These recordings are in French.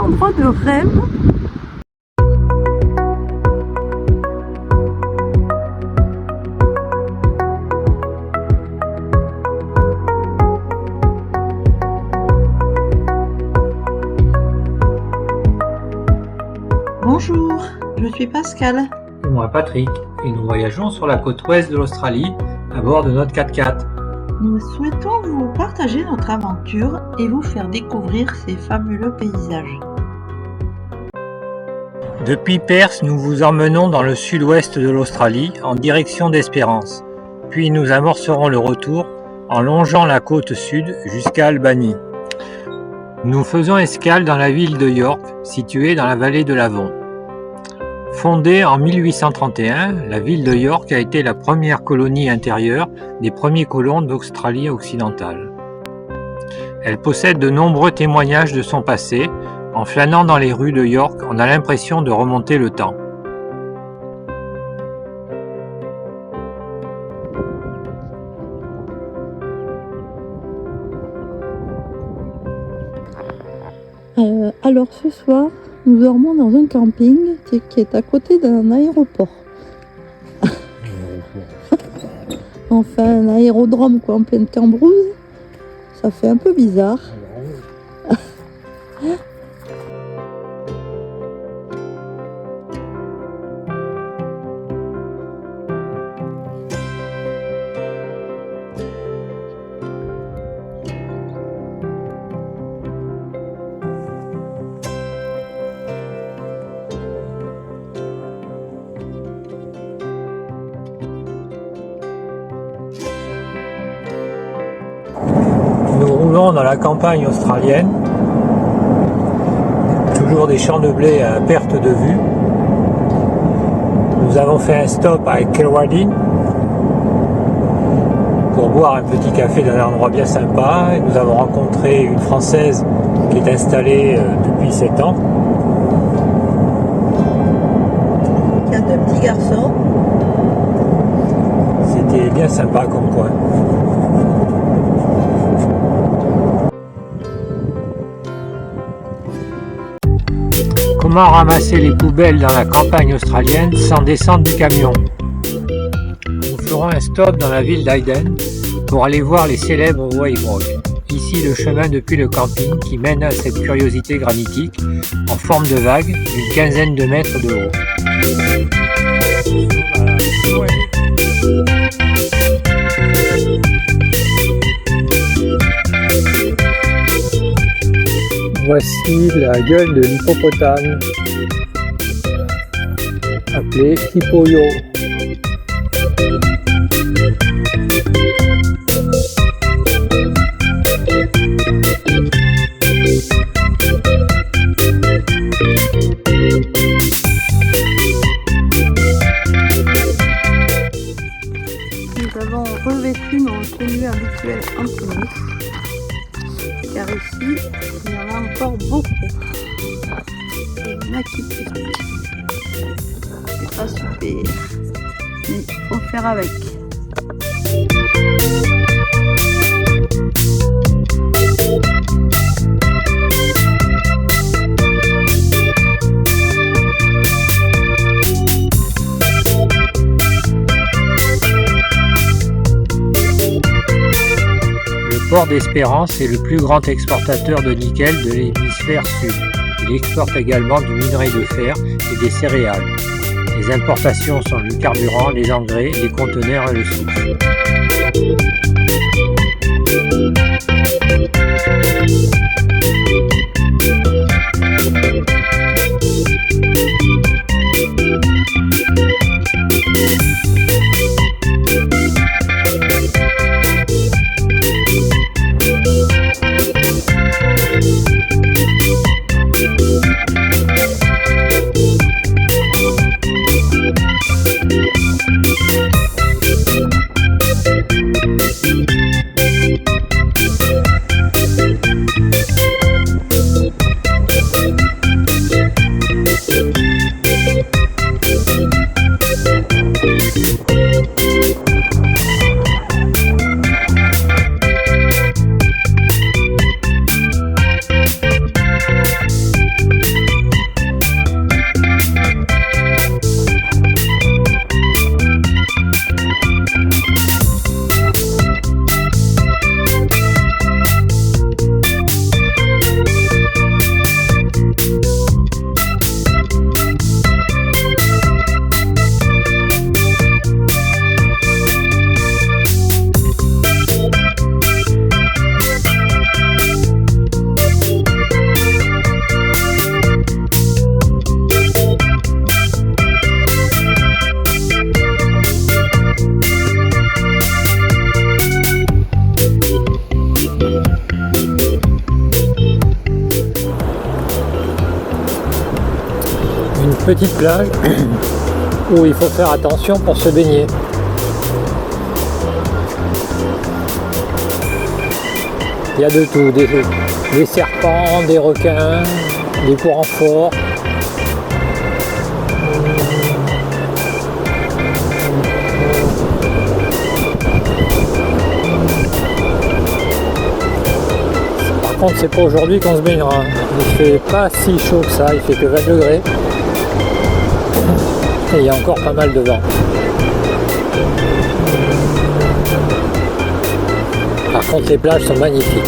endroit de rêve. Bonjour, je suis Pascal. Et moi Patrick, et nous voyageons sur la côte ouest de l'Australie à bord de notre 4x4. Nous souhaitons vous partager notre aventure et vous faire découvrir ces fabuleux paysages. Depuis Perth, nous vous emmenons dans le sud-ouest de l'Australie en direction d'Espérance. Puis nous amorcerons le retour en longeant la côte sud jusqu'à Albany. Nous faisons escale dans la ville de York, située dans la vallée de l'Avon. Fondée en 1831, la ville de York a été la première colonie intérieure des premiers colons d'Australie occidentale. Elle possède de nombreux témoignages de son passé. En flânant dans les rues de York, on a l'impression de remonter le temps. Alors ce soir, nous dormons dans un camping qui est à côté d'un aéroport. Enfin, un aérodrome quoi, en pleine Cambrousse. Ça fait un peu bizarre. Nous roulons dans la campagne australienne, toujours des champs de blé à perte de vue. Nous avons fait un stop à Kilradin pour boire un petit café dans un endroit bien sympa. Et nous avons rencontré une Française qui est installée depuis 7 ans. Il y a deux petits garçons. C'était bien sympa comme coin. Comment ramasser les poubelles dans la campagne australienne sans descendre du camion? Nous ferons un stop dans la ville d'Hayden pour aller voir les célèbres Waybrook. Ici le chemin depuis le camping qui mène à cette curiosité granitique en forme de vague d'une quinzaine de mètres de haut. Voici la gueule de l'hippopotame, appelée Hippoyo. Nous avons revêtu nos tenues habituelles anti-mouches, car ici, il y en a encore beaucoup. Il y en a qui piquent. C'est pas super, mais il faut faire avec. Le port d'Espérance est le plus grand exportateur de nickel de l'hémisphère sud. Il exporte également du minerai de fer et des céréales. Les importations sont le carburant, les engrais, les conteneurs et le soufre. Petite plage où il faut faire attention pour se baigner. Il y a de tout, des serpents, des requins, des courants forts. Par contre, c'est pas aujourd'hui qu'on se baignera. Il fait pas si chaud que ça, il fait que 20 degrés. Et il y a encore pas mal de vent. Par contre, les plages sont magnifiques.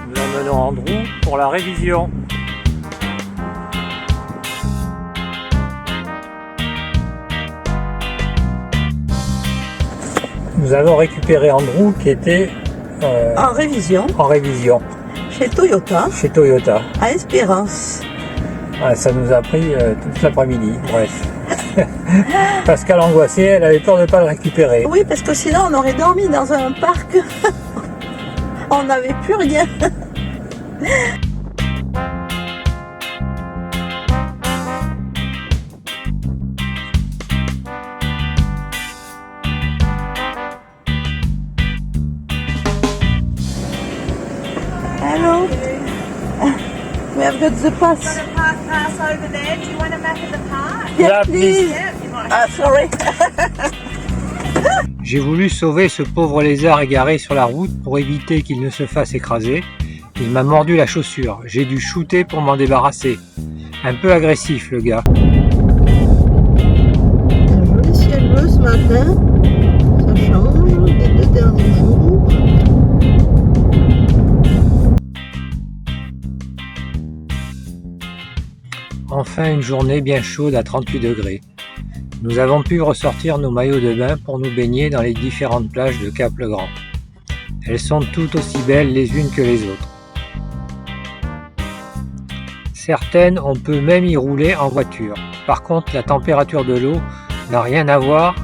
Nous amenons Andrew pour la révision. Nous avons récupéré Andrew qui était En révision, en révision chez Toyota, chez Toyota. à Espérance. Ah, ça nous a pris toute l'après-midi, bref. Pascal angoissée, elle avait peur de ne pas le récupérer. Oui, parce que sinon on aurait dormi dans un parc. On n'avait plus rien. Hello. We have got the pass. Pass over there. Do you want a map of the park? Yeah, please. Yeah, if you like. Ah, sorry. J'ai voulu sauver ce pauvre lézard égaré sur la route pour éviter qu'il ne se fasse écraser. Il m'a mordu la chaussure. J'ai dû shooter pour m'en débarrasser. Un peu agressif le gars. Un joli ciel bleu ce matin. Ça change des 2 derniers jours. Enfin une journée bien chaude à 38 degrés. Nous avons pu ressortir nos maillots de bain pour nous baigner dans les différentes plages de Cap-le-Grand. Elles sont toutes aussi belles les unes que les autres. Certaines, on peut même y rouler en voiture. Par contre, la température de l'eau n'a rien à voir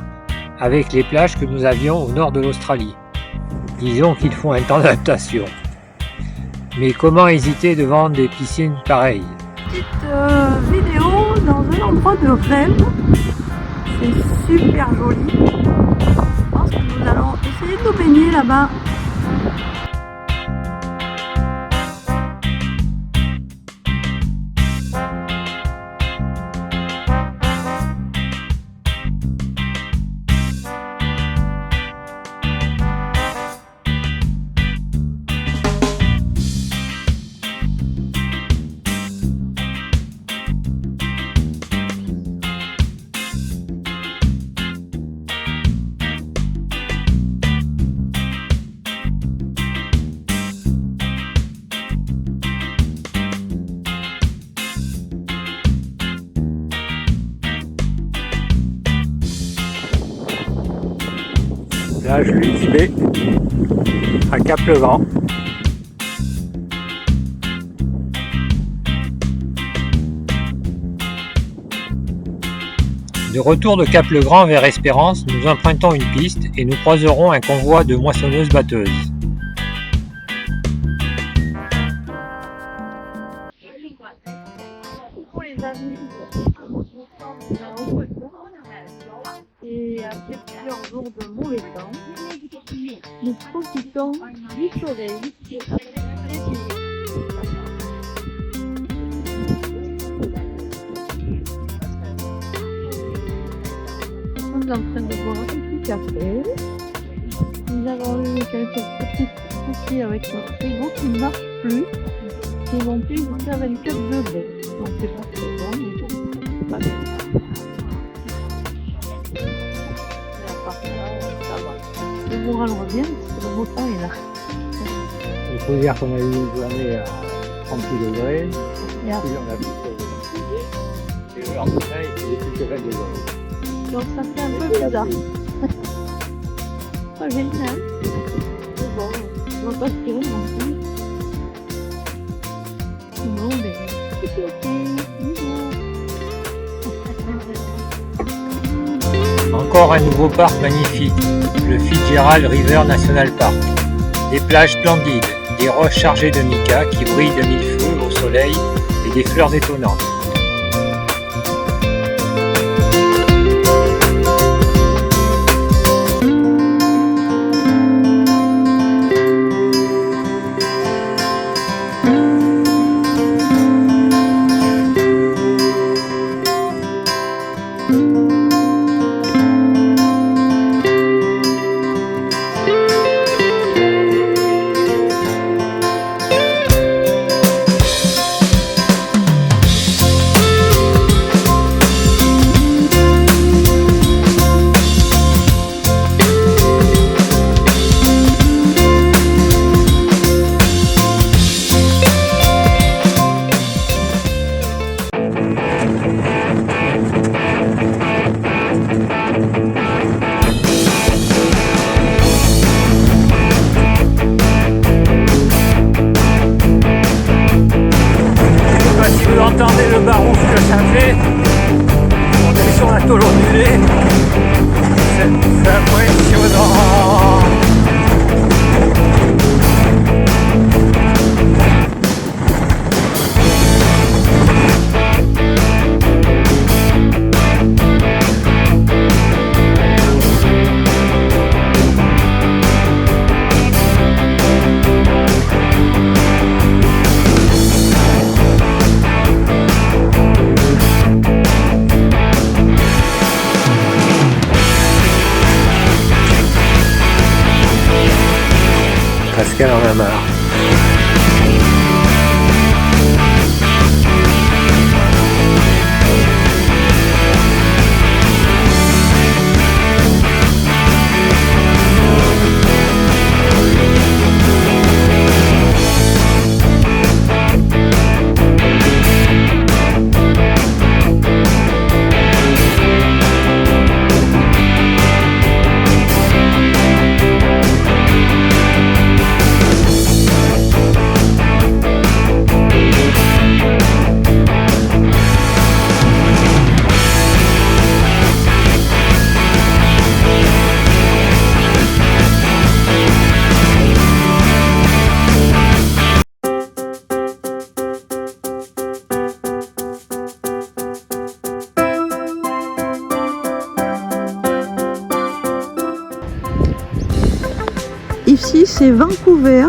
avec les plages que nous avions au nord de l'Australie. Disons qu'il faut un temps d'adaptation. Mais comment hésiter devant des piscines pareilles ? Petite vidéo dans un endroit de rêve. C'est super joli. Je pense que nous allons essayer de nous baigner là-bas. Là, je suis XB à Cap-le-Grand. De retour de Cap-le-Grand vers Espérance, nous empruntons une piste et nous croiserons un convoi de moissonneuses-batteuses. Pour les amis, et après plusieurs jours de mauvais temps, nous profitons du soleil. On est en train de boire un petit café. Nous avons eu quelques petits soucis avec notre frigo qui ne marche plus. Ils vont plus jusqu'à 24 degrés. Donc c'est pas très bon, mais bon, c'est pas grave. Et à part ça, ça va. Le moral revient parce que le beau temps est là. Il faut dire qu'on a eu une journée à 38 degrés, Et après, puis on a pu se... Et le lendemain, il faisait plus que 20 degrés. donc ça fait un peu bizarre. Pas génial. C'est bon. On va pas se tirer non plus. Bon, ben, c'est ok. Encore un nouveau parc magnifique, le Fitzgerald River National Park. Des plages splendides, des roches chargées de mica qui brillent de mille feux au soleil et des fleurs étonnantes. Si vous entendez le barouf que ça fait, on est sur la tôle ondulée, c'est impressionnant. Pascal en a marre. Ici c'est Vancouver,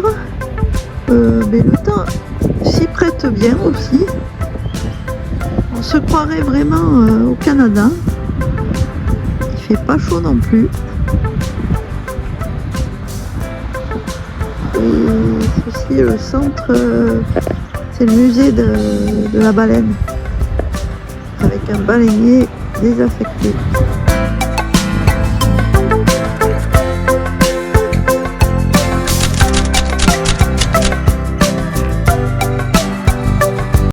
mais le temps s'y prête bien aussi. On se croirait vraiment au Canada. Il fait pas chaud non plus. Et ceci est le centre, c'est le musée de la baleine, avec un baleinier désaffecté.